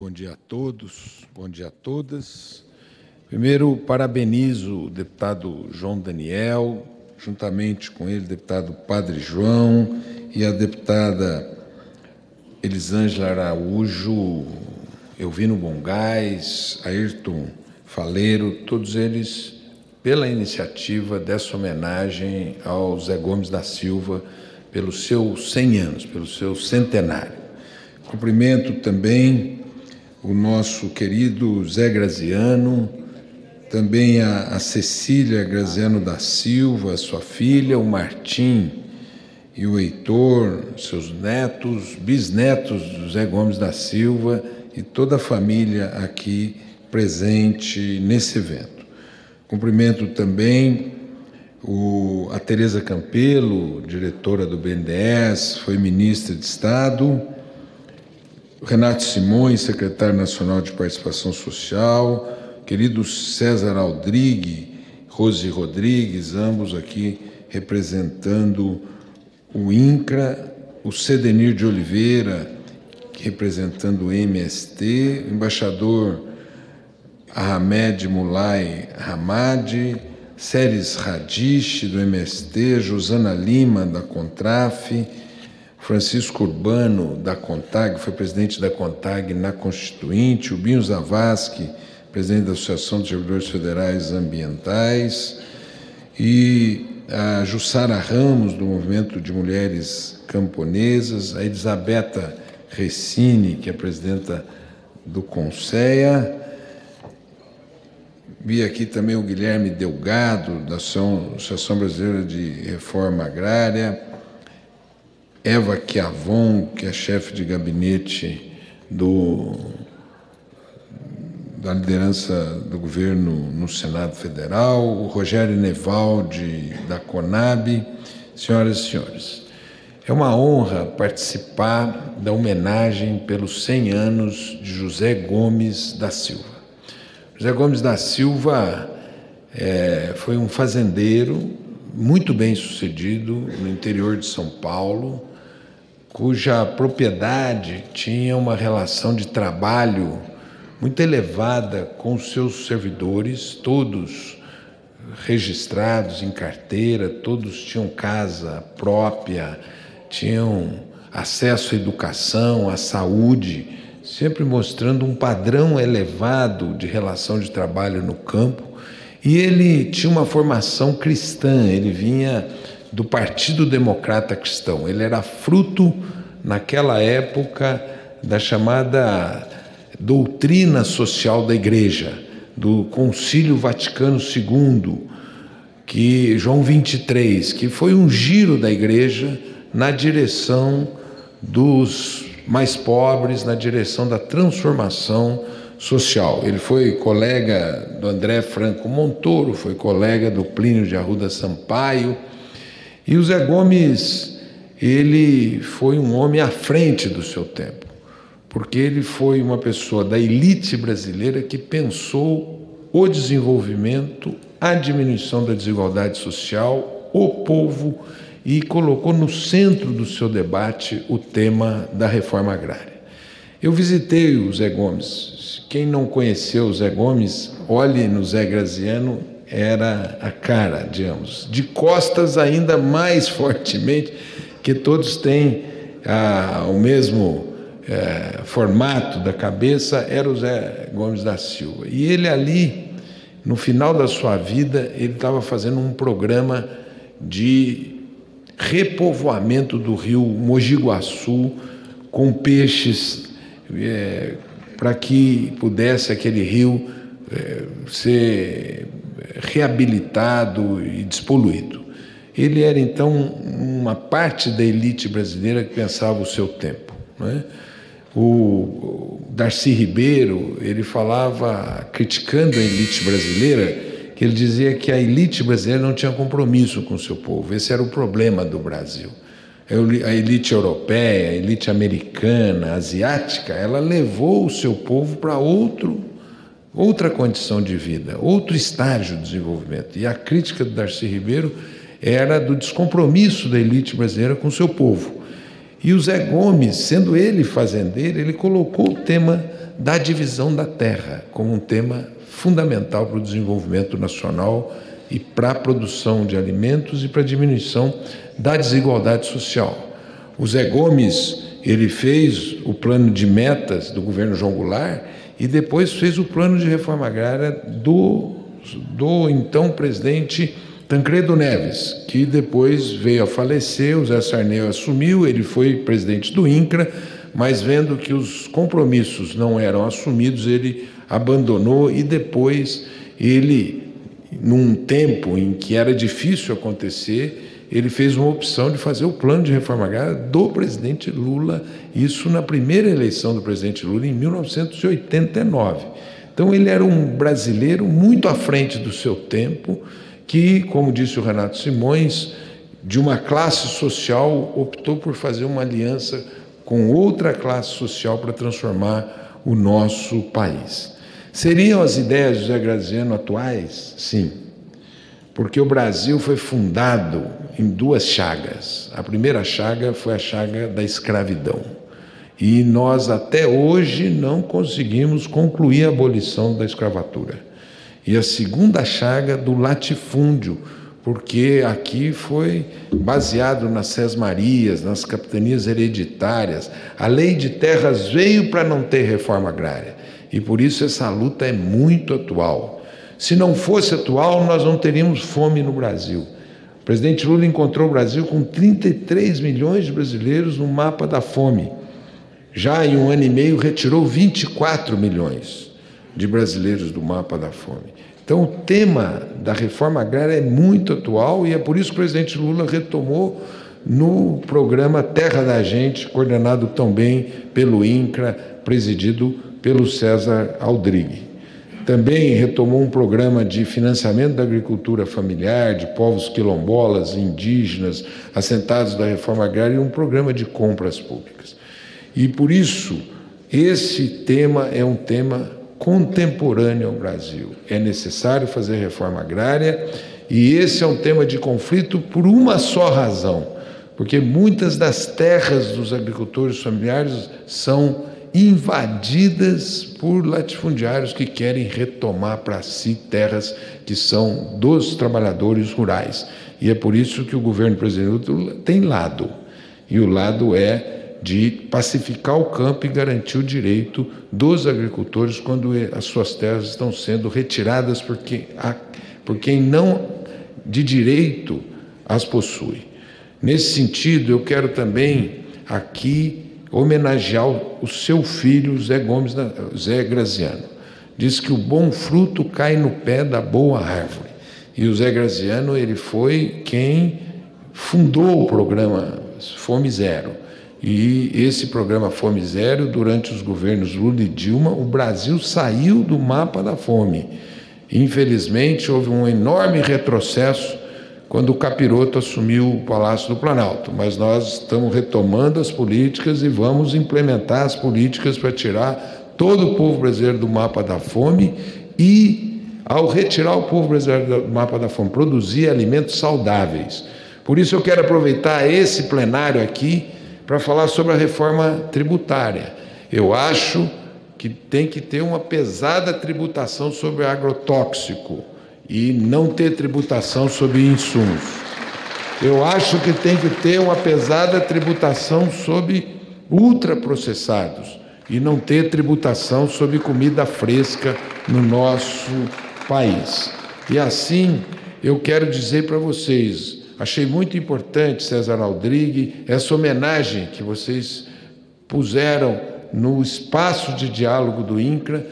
Bom dia a todos, bom dia a todas. Primeiro, parabenizo o deputado João Daniel, juntamente com ele, o deputado Padre João e a deputada Elisângela Araújo, Elvino Bongás, Ayrton Faleiro, todos eles pela iniciativa dessa homenagem ao Zé Gomes da Silva pelos seus 100 anos, pelo seu centenário. Cumprimento também o nosso querido Zé Graziano, também a Cecília Graziano da Silva, sua filha, o Martim e o Heitor, seus netos, bisnetos do Zé Gomes da Silva e toda a família aqui presente nesse evento. Cumprimento também a Tereza Campelo, diretora do BNDES, foi ministra de Estado, Renato Simões, secretário nacional de participação social, querido César Aldrigue, Rose Rodrigues, ambos aqui representando o INCRA, o Cedenir de Oliveira, representando o MST, o embaixador Ahmed Mulay Hamadi, Séries Radish, do MST, Josana Lima, da CONTRAF, Francisco Urbano, da CONTAG, foi presidente da CONTAG na Constituinte, o Binho Zavascki, presidente da Associação de Servidores Federais Ambientais, e a Jussara Ramos, do Movimento de Mulheres Camponesas, a Elisabetta Recine, que é presidenta do CONSEA. Vi aqui também o Guilherme Delgado, da Associação Brasileira de Reforma Agrária, Eva Chiavon, que é chefe de gabinete da liderança do governo no Senado Federal, o Rogério Nevaldi, da CONAB. Senhoras e senhores, é uma honra participar da homenagem pelos 100 anos de José Gomes da Silva. José Gomes da Silva foi um fazendeiro muito bem sucedido no interior de São Paulo, cuja propriedade tinha uma relação de trabalho muito elevada com os seus servidores, todos registrados em carteira, todos tinham casa própria, tinham acesso à educação, à saúde, sempre mostrando um padrão elevado de relação de trabalho no campo. E ele tinha uma formação cristã, ele vinha do Partido Democrata Cristão, ele era fruto, naquela época, da chamada doutrina social da Igreja, do Concílio Vaticano II, que João XXIII, que foi um giro da Igreja na direção dos mais pobres, na direção da transformação social. Ele foi colega do André Franco Montoro, foi colega do Plínio de Arruda Sampaio, e o Zé Gomes, ele foi um homem à frente do seu tempo, porque ele foi uma pessoa da elite brasileira que pensou o desenvolvimento, a diminuição da desigualdade social, o povo, e colocou no centro do seu debate o tema da reforma agrária. Eu visitei o Zé Gomes. Quem não conheceu o Zé Gomes, olhe no Zé Graziano, era a cara de ambos. De costas ainda mais fortemente, que todos têm o mesmo formato da cabeça, era o Zé Gomes da Silva. E ele ali, no final da sua vida, ele estava fazendo um programa de repovoamento do rio Mogi Guaçu com peixes, para que pudesse aquele rio ser reabilitado e despoluído. Ele era, então, uma parte da elite brasileira que pensava o seu tempo, não é? O Darcy Ribeiro, ele falava, criticando a elite brasileira, que ele dizia que a elite brasileira não tinha compromisso com o seu povo. Esse era o problema do Brasil. A elite europeia, a elite americana, asiática, ela levou o seu povo para outra condição de vida, outro estágio de desenvolvimento. E a crítica do Darcy Ribeiro era do descompromisso da elite brasileira com o seu povo. E o Zé Gomes, sendo ele fazendeiro, ele colocou o tema da divisão da terra como um tema fundamental para o desenvolvimento nacional e para a produção de alimentos e para a diminuição da desigualdade social. O Zé Gomes, ele fez o plano de metas do governo João Goulart e depois fez o plano de reforma agrária do então presidente Tancredo Neves, que depois veio a falecer, o Zé Sarney assumiu, ele foi presidente do INCRA, mas vendo que os compromissos não eram assumidos, ele abandonou e depois ele, num tempo em que era difícil acontecer, ele fez uma opção de fazer o plano de reforma agrária do presidente Lula, isso na primeira eleição do presidente Lula, em 1989. Então, ele era um brasileiro muito à frente do seu tempo, que, como disse o Renato Simões, de uma classe social, optou por fazer uma aliança com outra classe social para transformar o nosso país. Seriam as ideias do José Graziano atuais? Sim, porque o Brasil foi fundado em duas chagas. A primeira chaga foi a chaga da escravidão. E nós, até hoje, não conseguimos concluir a abolição da escravatura. E a segunda chaga do latifúndio, porque aqui foi baseado nas sesmarias, nas capitanias hereditárias. A lei de terras veio para não ter reforma agrária. E por isso essa luta é muito atual. Se não fosse atual, nós não teríamos fome no Brasil. O presidente Lula encontrou o Brasil com 33 milhões de brasileiros no mapa da fome. Já em 1 ano e meio retirou 24 milhões de brasileiros do mapa da fome. Então, o tema da reforma agrária é muito atual e é por isso que o presidente Lula retomou no programa Terra da Gente, coordenado também pelo INCRA, presidido pelo César Aldrigue. Também retomou um programa de financiamento da agricultura familiar, de povos quilombolas, indígenas, assentados da reforma agrária e um programa de compras públicas. E, por isso, esse tema é um tema contemporâneo ao Brasil. É necessário fazer reforma agrária e esse é um tema de conflito por uma só razão, porque muitas das terras dos agricultores familiares são invadidas por latifundiários que querem retomar para si terras que são dos trabalhadores rurais. E é por isso que o governo presidente Lula tem lado, e o lado é de pacificar o campo e garantir o direito dos agricultores quando as suas terras estão sendo retiradas por quem não de direito as possui. Nesse sentido, eu quero também aqui homenagear o seu filho, Zé Graziano. Diz que o bom fruto cai no pé da boa árvore. E o Zé Graziano, ele foi quem fundou o programa Fome Zero. E esse programa Fome Zero, durante os governos Lula e Dilma, o Brasil saiu do mapa da fome. Infelizmente, houve um enorme retrocesso quando o Capiroto assumiu o Palácio do Planalto, mas nós estamos retomando as políticas e vamos implementar as políticas para tirar todo o povo brasileiro do mapa da fome e, ao retirar o povo brasileiro do mapa da fome, produzir alimentos saudáveis. Por isso eu quero aproveitar esse plenário aqui para falar sobre a reforma tributária. Eu acho que tem que ter uma pesada tributação sobre agrotóxico e não ter tributação sobre insumos. Eu acho que tem que ter uma pesada tributação sobre ultraprocessados e não ter tributação sobre comida fresca no nosso país. E assim, eu quero dizer para vocês, achei muito importante, César Aldrigue, essa homenagem que vocês puseram no espaço de diálogo do INCRA,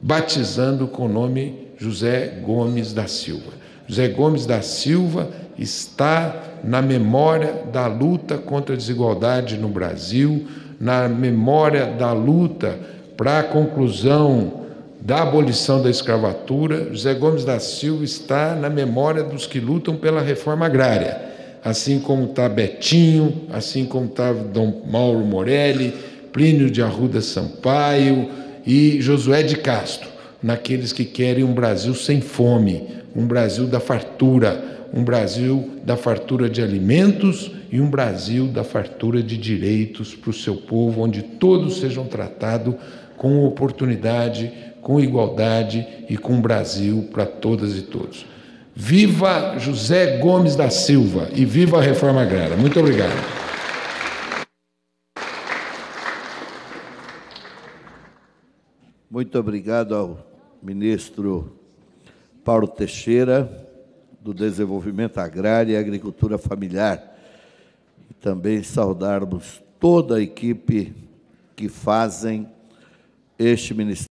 batizando com o nome José Gomes da Silva. José Gomes da Silva está na memória da luta contra a desigualdade no Brasil, na memória da luta para a conclusão da abolição da escravatura. José Gomes da Silva está na memória dos que lutam pela reforma agrária, assim como está Betinho, assim como está Dom Mauro Morelli, Plínio de Arruda Sampaio e Josué de Castro, naqueles que querem um Brasil sem fome, um Brasil da fartura, um Brasil da fartura de alimentos e um Brasil da fartura de direitos para o seu povo, onde todos sejam tratados com oportunidade, com igualdade e com Brasil para todas e todos. Viva José Gomes da Silva e viva a reforma agrária. Muito obrigado. Muito obrigado ao ministro Paulo Teixeira, do Desenvolvimento Agrário e Agricultura Familiar. E também saudarmos toda a equipe que fazem este ministério.